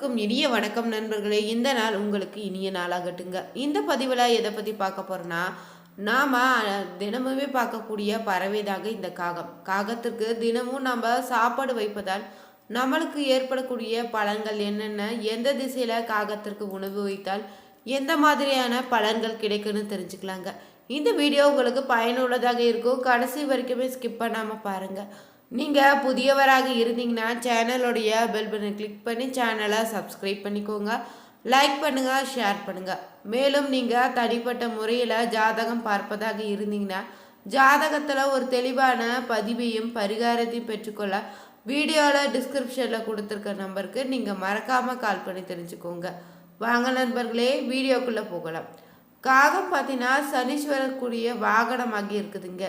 இனிய வணக்கம் நண்பர்களே. இந்த நாள் உங்களுக்கு இனிய நாளாகட்டுங்க. இந்த பதிவில் எதை பற்றி பார்க்க போகிறோன்னா, நாம் தினமுமே பார்க்கக்கூடிய பறவைதாக இந்த காகம். காகத்திற்கு தினமும் நம்ம சாப்பாடு வைப்பதால் நம்மளுக்கு ஏற்படக்கூடிய பலன்கள் என்னென்ன, எந்த திசையில் காகத்திற்கு உணவு வைத்தால் எந்த மாதிரியான பலன்கள் கிடைக்குன்னு தெரிஞ்சுக்கலாங்க. இந்த வீடியோ உங்களுக்கு பயனுள்ளதாக இருக்கும். கடைசி வரைக்குமே ஸ்கிப் பண்ணாமல் பாருங்கள். நீங்கள் புதியவராக இருந்தீங்கன்னா சேனலோடைய பெல் பட்டனை கிளிக் பண்ணி சேனலை சப்ஸ்கிரைப் பண்ணிக்கோங்க. லைக் பண்ணுங்கள், ஷேர் பண்ணுங்கள். மேலும் நீங்கள் தனிப்பட்ட முறையில் ஜாதகம் பார்ப்பதாக இருந்தீங்கன்னா ஜாதகத்தில் ஒரு தெளிவான பதிவையும் பரிகாரத்தையும் பெற்றுக்கொள்ள வீடியோவில் டிஸ்கிரிப்ஷனில் கொடுத்துருக்க நம்பருக்கு நீங்கள் மறக்காமல் கால் பண்ணி தெரிஞ்சுக்கோங்க. வாங்க நண்பர்களே, வீடியோக்குள்ளே போகலாம். காகம் பார்த்தீங்கன்னா சனீஸ்வரக்கூடிய வாகனமாகி இருக்குதுங்க.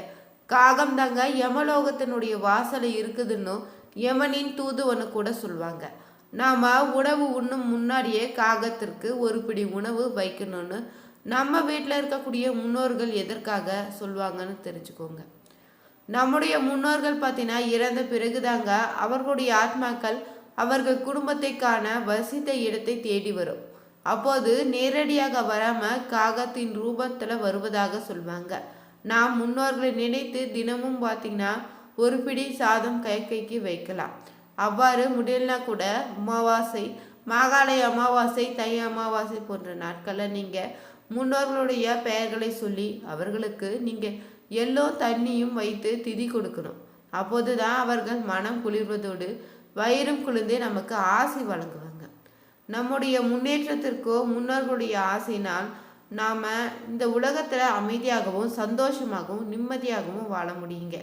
காகம் தாங்க யமலோகத்தினுடைய வாசலை இருக்குதுன்னு யமனின் தூதுவனு கூட சொல்லுவாங்க. நாம் உணவு உண்ணும் முன்னாடியே காகத்திற்கு ஒரு பிடி உணவு வைக்கணும்னு நம்ம வீட்டில் இருக்கக்கூடிய முன்னோர்கள் எதற்காக சொல்லுவாங்கன்னு தெரிஞ்சுக்கோங்க. நம்முடைய முன்னோர்கள் பார்த்தீங்கன்னா இறந்த பிறகுதாங்க அவர்களுடைய ஆத்மாக்கள் அவர்கள் குடும்பத்தை காண வசித்த இடத்தை தேடி வரும். அப்போது நேரடியாக வராமல் காகத்தின் ரூபத்தில் வருவதாக சொல்லுவாங்க. நாம் முன்னோர்களை நினைத்து தினமும் பார்த்திங்கன்னா ஒரு பிடி சாதம் கைக்கு வைக்கலாம். அவ்வாறு முடியலனா கூட அமாவாசை, மாகாளய அமாவாசை, தை அமாவாசை போன்ற நாட்களில் நீங்கள் முன்னோர்களுடைய பெயர்களை சொல்லி அவர்களுக்கு நீங்கள் எல்லோ தண்ணியும் வைத்து திதி கொடுக்கணும். அப்போது தான் அவர்கள் மனம் குளிர்வதோடு வயிறும் குளிர்ந்து நமக்கு ஆசை வழங்குவாங்க. நம்முடைய முன்னேற்றத்திற்கோ முன்னோர்களுடைய ஆசையினால் நாம் இந்த உலகத்தில் அமைதியாகவும் சந்தோஷமாகவும் நிம்மதியாகவும் வாழ முடியுங்க.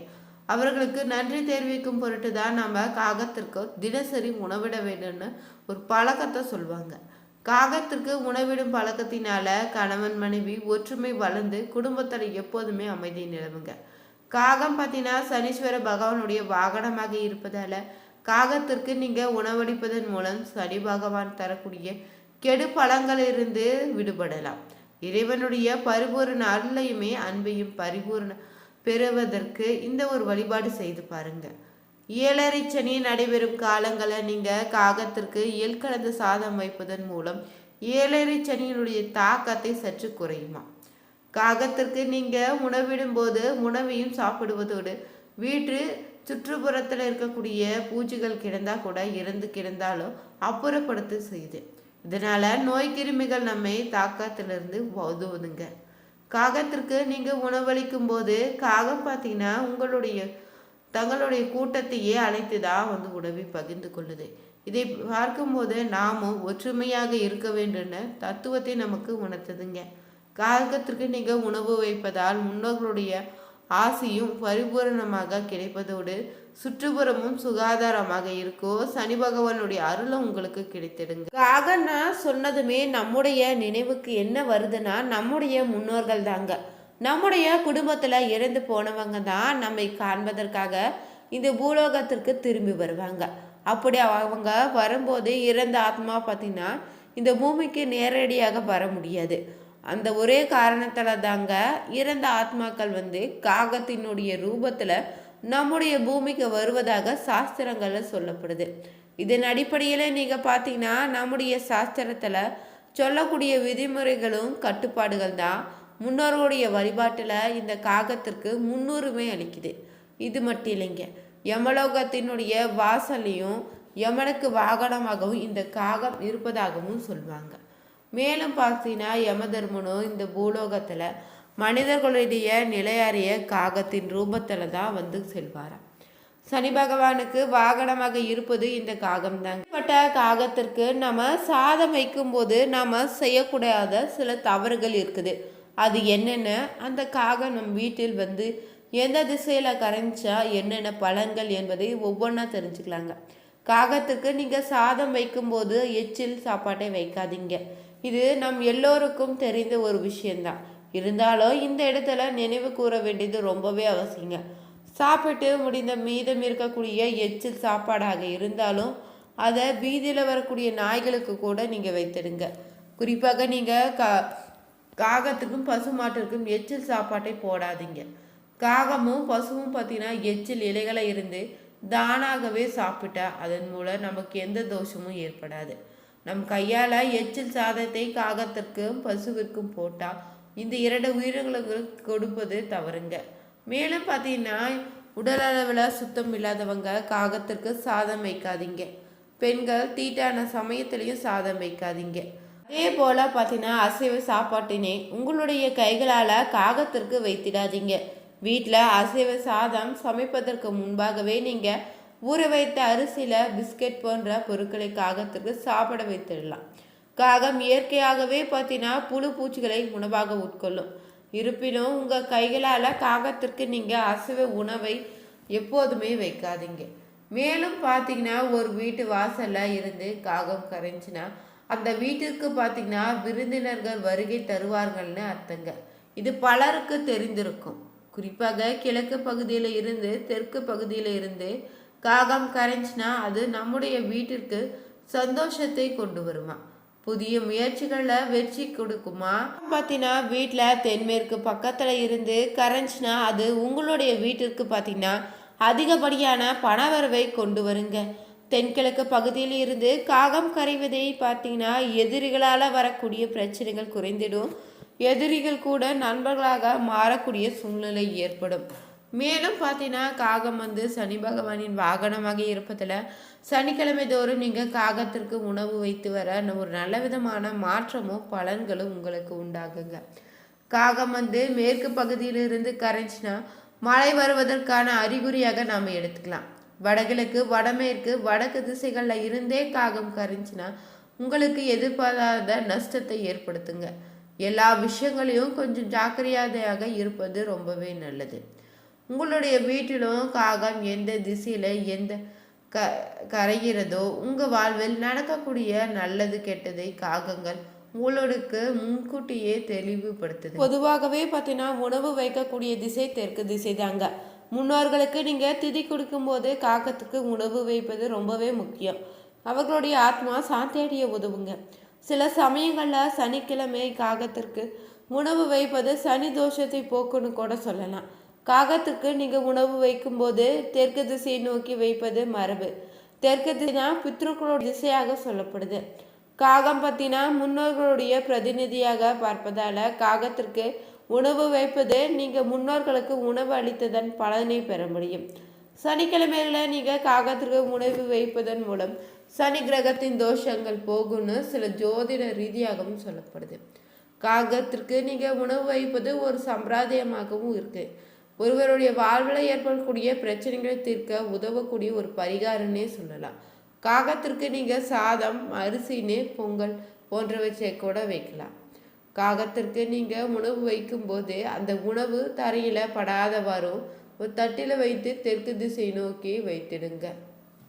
அவர்களுக்கு நன்றி தெரிவிக்கும் பொருட்டு தான் நம்ம காகத்திற்கு தினசரி உணவிட வேண்டும்னு ஒரு பழக்கத்தை சொல்லுவாங்க. காகத்திற்கு உணவிடும் பழக்கத்தினால கணவன் மனைவி ஒற்றுமை வளர்ந்து குடும்பத்தில் எப்போதுமே அமைதி நிலவுங்க. காகம் பார்த்தீங்கன்னா சனீஸ்வர பகவானுடைய வாகனமாக இருப்பதால் காகத்திற்கு நீங்கள் உணவளிப்பதன் மூலம் சனி பகவான் தரக்கூடிய கெடு பழங்களிலிருந்து விடுபடலாம். இறைவனுடைய பரிபூர்ண அருளையுமே அன்பையும் பரிபூர்ண பெறுவதற்கு இந்த ஒரு வழிபாடு செய்து பாருங்க. 7:30 சனி நடைபெறும் காலங்களை நீங்கள் காகத்திற்கு கலந்த சாதம் வைப்பதன் மூலம் 7:30 சனியினுடைய தாக்கத்தை சற்று குறையுமா. காகத்திற்கு நீங்கள் உணவிடும்போது உணவையும் சாப்பிடுவதோடு வீட்டு சுற்றுப்புறத்தில் இருக்கக்கூடிய பூச்சிகள் கிடந்தால் கூட இறந்து கிடந்தாலும் அப்புறப்படுத்த செய்து, இதனால் நோய் கிருமிகள் நம்மை தாக்கத்திலிருந்து உதவுதுங்க. காகத்திற்கு நீங்கள் உணவளிக்கும் போது காகம் பார்த்தீங்கன்னா தங்களுடைய கூட்டத்தையே அழைத்து தான் உணவை பகிர்ந்து கொள்ளுது. இதை பார்க்கும்போது நாமும் ஒற்றுமையாக இருக்க வேண்டும்னு தத்துவத்தை நமக்கு உணர்த்துதுங்க. காகத்திற்கு நீங்கள் உணவு வைப்பதால் முன்னோர்களுடைய ஆசையும் பரிபூரணமாக கிடைப்பதோடு சுற்றுப்புறமும் சுகாதாரமாக இருக்கோ சனி பகவானுடைய அருளும் உங்களுக்கு கிடைத்திடுங்க. காகன்னா சொன்னதுமே நம்முடைய நினைவுக்கு என்ன வருதுன்னா நம்முடைய முன்னோர்கள் தாங்க. நம்முடைய குடும்பத்தில் இறந்து போனவங்க தான் நம்மை காண்பதற்காக இந்த பூலோகத்திற்கு திரும்பி வருவாங்க. அப்படி அவங்க வரும்போது இறந்த ஆத்மா பார்த்தீங்கன்னா இந்த பூமிக்கு நேரடியாக வர முடியாது. அந்த ஒரே காரணத்தில் தாங்க இறந்த ஆத்மாக்கள் காகத்தினுடைய ரூபத்தில் நம்முடைய பூமிக்கு வருவதாக சாஸ்திரங்களில் சொல்லப்படுது. இதன் அடிப்படையில் நீங்கள் பார்த்தீங்கன்னா நம்முடைய சாஸ்திரத்தில் சொல்லக்கூடிய விதிமுறைகளும் கட்டுப்பாடுகள் தான் முன்னோர்களுடைய வழிபாட்டில் இந்த காகத்திற்கு முன்னுரிமை அளிக்குது. இது மட்டும் இல்லைங்க, யமலோகத்தினுடைய வாசலையும் யமனுக்கு வாகனமாகவும் இந்த காகம் இருப்பதாகவும் சொல்லுவாங்க. மேலும் பார்த்தீங்கன்னா யமதர்மனும் இந்த பூலோகத்தில் மனிதர்களுடைய நிலையாறிய காகத்தின் ரூபத்தில் தான் செல்வாராம். சனி பகவானுக்கு வாகனமாக இருப்பது இந்த காகம் தாங்க. பட்ட காகத்திற்கு நம்ம சாதம் வைக்கும்போது நாம் செய்யக்கூடாத சில தவறுகள் இருக்குது. அது என்னென்ன, அந்த காகம் நம் வீட்டில் எந்த திசையில் கரைஞ்சா என்னென்ன பலன்கள் என்பதை ஒவ்வொன்றா தெரிஞ்சுக்கலாங்க. காகத்துக்கு நீங்கள் சாதம் வைக்கும்போது எச்சில் சாப்பாட்டை வைக்காதீங்க. இது நம் எல்லோருக்கும் தெரிந்த ஒரு விஷயந்தான். இருந்தாலும் இந்த இடத்துல நினைவு கூற வேண்டியது ரொம்பவே அவசியங்க. சாப்பிட்டு முடிந்த மீதம் இருக்கக்கூடிய எச்சில் சாப்பாடாக இருந்தாலும் அதை வீதியில் வரக்கூடிய நாய்களுக்கு கூட நீங்கள் வைத்திடுங்க. குறிப்பாக நீங்கள் காகத்துக்கும் பசு மாட்டிற்கும் எச்சில் சாப்பாட்டை போடாதீங்க. காகமும் பசுவும் பார்த்தீங்கன்னா எச்சில் இலைகளை இருந்து தானாகவே சாப்பிட்டா அதன் மூலம் நமக்கு எந்த தோஷமும் ஏற்படாது. நம் கையால் எச்சில் சாதத்தை காகத்திற்கும் பசுவிற்கும் போட்டால் இந்த 2 உயிர்களுக்கு கொடுப்பது தவறுங்க. மேலும் பார்த்தீங்கன்னா உடல் அளவில் சுத்தம் இல்லாதவங்க காகத்திற்கு சாதம் வைக்காதீங்க. பெண்கள் தீட்டான சமயத்திலையும் சாதம் வைக்காதீங்க. அதே போல் பார்த்தீங்கன்னா அசைவ சாப்பாட்டினை உங்களுடைய கைகளால் காகத்திற்கு வைத்திடாதீங்க. வீட்டில் அசைவ சாதம் சமைப்பதற்கு முன்பாகவே நீங்கள் ஊற வைத்த அரிசியில் பிஸ்கெட் போன்ற பொருட்களை காகத்திற்கு சாப்பிட வைத்திடலாம். காகம் இயற்கையாகவே பார்த்தீங்கன்னா புழு பூச்சிகளை உணவாக உட்கொள்ளும். இருப்பினும் உங்கள் கைகளால் காகத்திற்கு நீங்கள் அசைவ உணவை எப்போதுமே வைக்காதீங்க. மேலும் பார்த்தீங்கன்னா ஒரு வீட்டு வாசலில் இருந்து காகம் கரைஞ்சினா அந்த வீட்டிற்கு பார்த்தீங்கன்னா விருந்தினர்கள் வருகை தருவார்கள்னு அர்த்தங்க. இது பலருக்கு தெரிந்திருக்கும். குறிப்பாக கிழக்கு பகுதியில் இருந்து தெற்கு பகுதியில் இருந்து காகம் கரைஞ்சினா அது நம்முடைய வீட்டிற்கு சந்தோஷத்தை கொண்டு வருமா, புதிய முயற்சிகளில் வெற்றி கொடுக்குமா. பார்த்தீங்கன்னா வீட்டில் தென்மேற்கு பக்கத்தில் இருந்து கரைஞ்சினா அது உங்களுடைய வீட்டிற்கு பார்த்தீங்கன்னா அதிகப்படியான பணவரவை கொண்டு வருங்க. தென்கிழக்கு பகுதியில் இருந்து காகம் கரைவதை பார்த்தீங்கன்னா எதிரிகளால் வரக்கூடிய பிரச்சனைகள் குறைந்திடும். எதிரிகள் கூட நண்பர்களாக மாறக்கூடிய சூழ்நிலை ஏற்படும். மேலும் பார்த்தீங்கன்னா காகம் சனி பகவானின் வாகனமாக இருப்பதில் சனிக்கிழமை தோறும் நீங்கள் காகத்திற்கு உணவு வைத்து வர ஒரு நல்ல விதமான மாற்றமும் பலன்களும் உங்களுக்கு உண்டாகுங்க. காகம் மேற்கு பகுதியிலிருந்து கரைஞ்சினா மழை வருவதற்கான அறிகுறியாக நாம் எடுத்துக்கலாம். வடகிழக்கு வடமேற்கு வடக்கு திசைகளில் இருந்தே காகம் கரைஞ்சினா உங்களுக்கு எதிர்பாராத நஷ்டத்தை ஏற்படுத்துங்க. எல்லா விஷயங்களையும் கொஞ்சம் ஜாக்கிரதையாக இருப்பது ரொம்பவே நல்லது. உங்களுடைய வீட்டிலும் காகம் எந்த திசையில் எந்த கரைகிறதோ உங்கள் வாழ்வில் நடக்கக்கூடிய நல்லது கெட்டதை காகங்கள் உங்களுக்கு முன்கூட்டியே தெளிவுபடுத்துது. பொதுவாகவே பார்த்தீங்கன்னா உணவு வைக்கக்கூடிய திசை தெற்கு திசை தாங்க. முன்னோர்களுக்கு நீங்கள் திதி கொடுக்கும்போது காகத்துக்கு உணவு வைப்பது ரொம்பவே முக்கியம். அவர்களுடைய ஆத்மா சாந்தியடைய உதவுங்க. சில சமயங்களில் சனிக்கிழமை காகத்திற்கு உணவு வைப்பது சனி தோஷத்தை போக்குன்னு கூட சொல்லலாம். காகத்துக்கு நீங்கள் உணவு வைக்கும்போது தெற்கு திசையை நோக்கி வைப்பது மரபு. தெற்கு திசைனா பித்ருக்களோட திசையாக சொல்லப்படுது. காகம் பார்த்தீங்கன்னா முன்னோர்களுடைய பிரதிநிதியாக பார்ப்பதால் காகத்திற்கு உணவு வைப்பது நீங்கள் முன்னோர்களுக்கு உணவு அளித்ததன் பலனை பெற முடியும். சனிக்கிழமைகளில் நீங்கள் காகத்திற்கு உணவு வைப்பதன் மூலம் சனி கிரகத்தின் தோஷங்கள் போகும்னு சில ஜோதிட ரீதியாகவும் சொல்லப்படுது. காகத்திற்கு நீங்கள் உணவு வைப்பது ஒரு சம்பிரதாயமாகவும் இருக்குது. ஒருவருடைய வாழ்வில் ஏற்படக்கூடிய பிரச்சனைகளை தீர்க்க உதவக்கூடிய ஒரு பரிகாரம்னே சொல்லலாம். காகத்திற்கு நீங்கள் சாதம் அரிசின்னு பொங்கல் போன்றவற்றை கூட வைக்கலாம். காகத்திற்கு நீங்கள் உணவு வைக்கும்போது அந்த உணவு தரையில் படாதவாறும் ஒரு தட்டில் வைத்து தெற்கு திசை நோக்கி வைத்திடுங்க.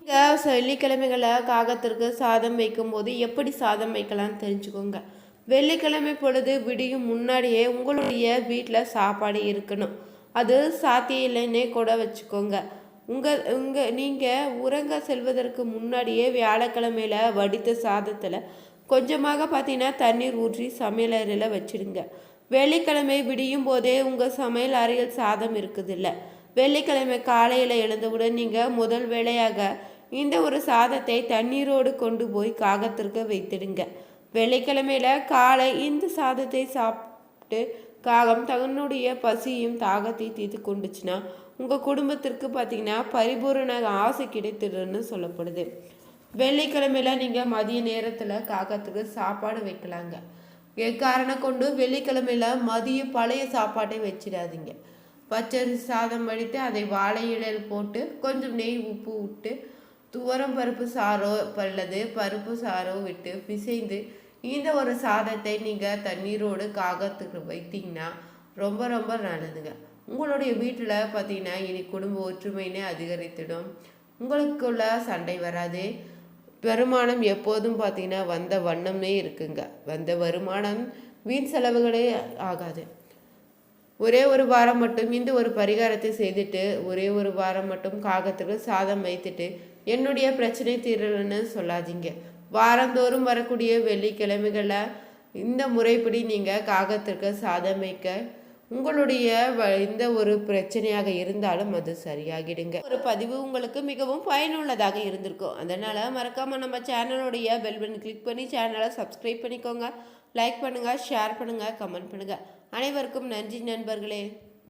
நீங்கள் வெள்ளிக்கிழமைகளில் காகத்திற்கு சாதம் வைக்கும்போது எப்படி சாதம் வைக்கலாம்னு தெரிஞ்சுக்கோங்க. வெள்ளிக்கிழமை பொழுது விடியும் முன்னாடியே உங்களுடைய வீட்டில் சாப்பாடு இருக்கணும். அது சாத்தியம் இல்லைன்னே கூட வச்சுக்கோங்க. நீங்கள் உறங்க செல்வதற்கு முன்னாடியே வியாழக்கிழமையில் வடித்த சாதத்தில் கொஞ்சமாக பார்த்தீங்கன்னா தண்ணீர் ஊற்றி சமையல் அறையில் வச்சுடுங்க. வெள்ளிக்கிழமை விடியும் போதே உங்கள் சமையல் அறையில் சாதம் இருக்குதில்ல. வெள்ளிக்கிழமை காலையில் எழுந்தவுடன் நீங்கள் முதல் வேளையாக இந்த ஒரு சாதத்தை தண்ணீரோடு கொண்டு போய் காகத்திற்கு வைத்திடுங்க. வெள்ளிக்கிழமையில் காலை இந்த சாதத்தை சாப்பிட்டு காகம் தன்னுடைய பசியும் தாகத்தை தீர்த்து கொண்டுச்சுன்னா உங்கள் குடும்பத்திற்கு பார்த்தீங்கன்னா பரிபூரண ஆசை கிடைத்துடுன்னு சொல்லப்படுது. வெள்ளிக்கிழமையில் நீங்கள் மதிய நேரத்தில் காகத்துக்கு சாப்பாடு வைக்கலாங்க. காரணம் கொண்டு வெள்ளிக்கிழமையில் மதிய பழைய சாப்பாட்டை வச்சிடாதீங்க. பச்சரிசி சாதம் வடித்து அதை வாழை இலையில் போட்டு கொஞ்சம் நெய் உப்பு விட்டு துவரம் பருப்பு சாறோ அல்லது பருப்பு சாறோ விட்டு பிசைந்து இந்த ஒரு சாதத்தை நீங்கள் தண்ணீரோடு காகத்துக்கு வைத்தீங்கன்னா ரொம்ப ரொம்ப நல்லதுங்க. உங்களுடைய வீட்டில் பார்த்தீங்கன்னா இனி குடும்ப ஒற்றுமைன்னு அதிகரித்திடும். உங்களுக்குள்ள சண்டை வராது. வருமானம் எப்போதும் பார்த்தீங்கன்னா வந்த வண்ணமே இருக்குங்க. வந்த வருமானம் வீண் செலவுகளே ஆகாது. ஒரே ஒரு வாரம் மட்டும் இந்த ஒரு பரிகாரத்தை செய்துட்டு ஒரே ஒரு வாரம் மட்டும் காகத்துக்கு சாதம் வைத்துட்டு என்னுடைய பிரச்சனை தீரலன்னு சொல்லாதீங்க. வாரந்தோறும் வரக்கூடிய வெள்ளிக்கிழமைகளில் இந்த முறைப்படி நீங்கள் காகத்திற்கு சாதம் வைக்க உங்களுடைய இந்த ஒரு பிரச்சனையாக இருந்தாலும் அது சரியாகிடுங்க. ஒரு பதிவு உங்களுக்கு மிகவும் பயனுள்ளதாக இருந்திருக்கும். அதனால் மறக்காமல் நம்ம சேனலுடைய பெல் பட்டன் கிளிக் பண்ணி சேனலை சப்ஸ்கிரைப் பண்ணிக்கோங்க. லைக் பண்ணுங்கள், ஷேர் பண்ணுங்கள், கமெண்ட் பண்ணுங்கள். அனைவருக்கும் நன்றி நண்பர்களே.